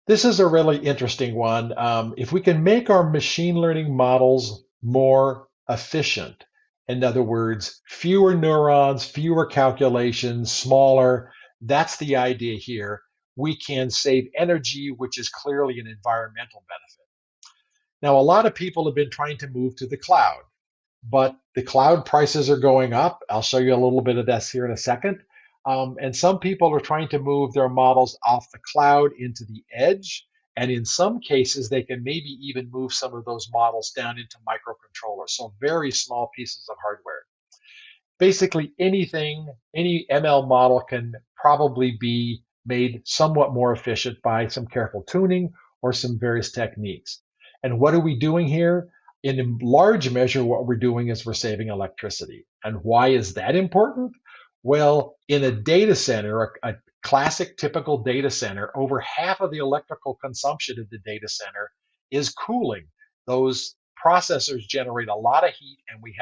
This is a really interesting one. If we can make our machine learning models more efficient, in other words, fewer neurons, fewer calculations, smaller, that's the idea here. We can save energy, which is clearly an environmental benefit. Now, a lot of people have been trying to move to the cloud, but the cloud prices are going up. I'll show you a little bit of this here in a second. And some people are trying to move their models off the cloud into the edge. And in some cases, they can maybe even move some of those models down into microcontrollers, so very small pieces of hardware. Basically, anything, any ML model can probably be made somewhat more efficient by some careful tuning or some various techniques. And what are we doing here? In large measure, what we're doing is we're saving electricity. And why is that important? Well, in a data center, a classic typical data center, over half of the electrical consumption of the data center is cooling. Those processors generate a lot of heat, and you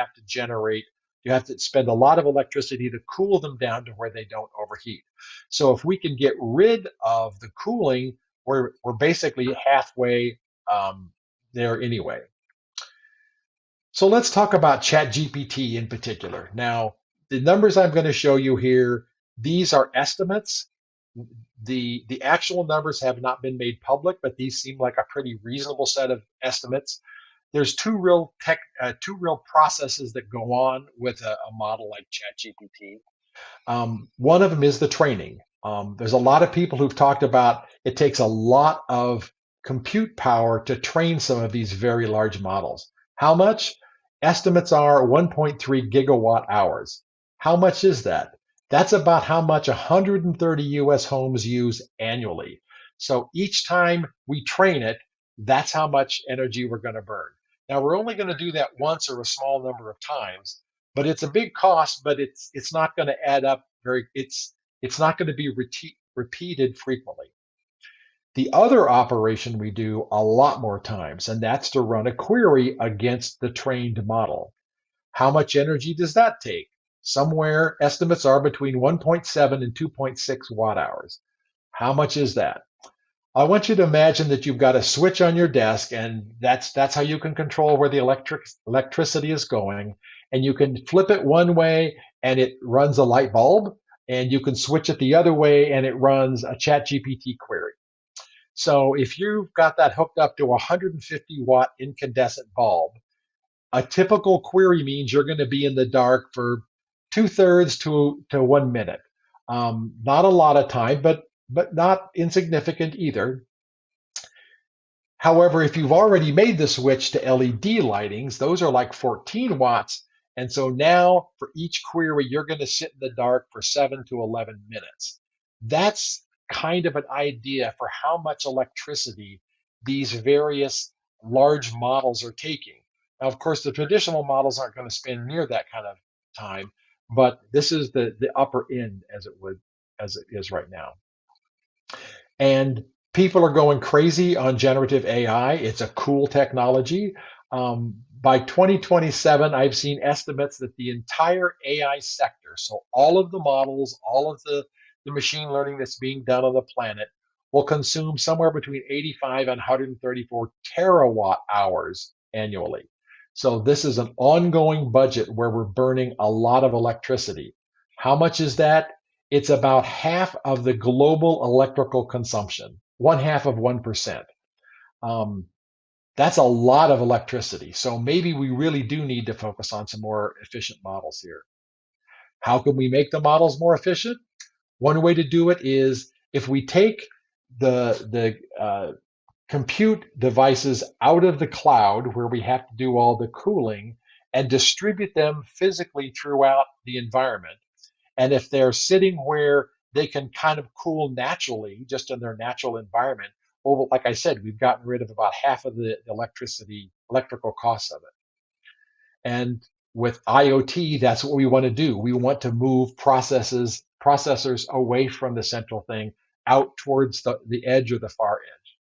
have to spend a lot of electricity to cool them down to where they don't overheat. So if we can get rid of the cooling, we're basically halfway there anyway. So let's talk about ChatGPT in particular. Now, the numbers I'm going to show you here, these are estimates. The actual numbers have not been made public, but these seem like a pretty reasonable set of estimates. There's two real processes that go on with a model like ChatGPT. One of them is the training. There's a lot of people who've talked about it takes a lot of compute power to train some of these very large models. How much? Estimates are 1.3 gigawatt hours. How much is that? That's about how much 130 US homes use annually. So each time we train it, that's how much energy we're going to burn. Now, we're only going to do that once or a small number of times, but it's a big cost, but it's not going to add up it's not going to be repeated frequently. The other operation we do a lot more times, and that's to run a query against the trained model. How much energy does that take? Somewhere estimates are between 1.7 and 2.6 watt hours. How much is that? I want you to imagine that you've got a switch on your desk, and that's how you can control where the electricity is going. And you can flip it one way, and it runs a light bulb, and you can switch it the other way, and it runs a ChatGPT query. So if you've got that hooked up to a 150-watt incandescent bulb, a typical query means you're going to be in the dark for two-thirds to 1 minute. Not a lot of time, but not insignificant either. However, if you've already made the switch to LED lightings, those are like 14 watts. And so now for each query, you're going to sit in the dark for 7 to 11 minutes. That's kind of an idea for how much electricity these various large models are taking. Now, of course, the traditional models aren't going to spend near that kind of time, but this is the upper end as it is right now. And people are going crazy on generative AI. It's a cool technology. By 2027, I've seen estimates that the entire AI sector, so all of the models, all of the machine learning that's being done on the planet, will consume somewhere between 85 and 134 terawatt hours annually. So this is an ongoing budget where we're burning a lot of electricity. How much is that? It's about half of the global electrical consumption, one half of 1%. Um, that's a lot of electricity. So maybe we really do need to focus on some more efficient models here. How can we make the models more efficient? One way to do it is if we take the compute devices out of the cloud where we have to do all the cooling and distribute them physically throughout the environment. And if they're sitting where they can kind of cool naturally, just in their natural environment, well, like I said, we've gotten rid of about half of the electrical costs of it. And with IoT, that's what we want to do. We want to move processors away from the central thing out towards the edge or the far edge.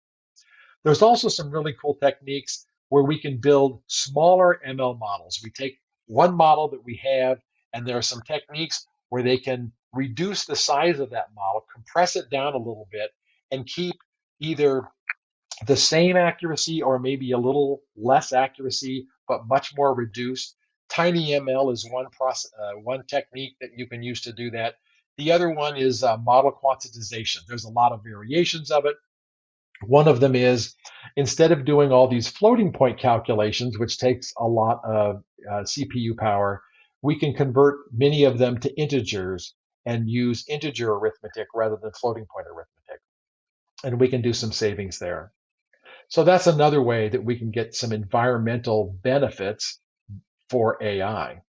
There's also some really cool techniques where we can build smaller ML models. We take one model that we have, and there are some techniques where they can reduce the size of that model, compress it down a little bit, and keep either the same accuracy or maybe a little less accuracy, but much more reduced. TinyML is one technique that you can use to do that. The other one is model quantization. There's a lot of variations of it. One of them is instead of doing all these floating point calculations, which takes a lot of CPU power, we can convert many of them to integers and use integer arithmetic rather than floating point arithmetic. And we can do some savings there. So that's another way that we can get some environmental benefits for AI.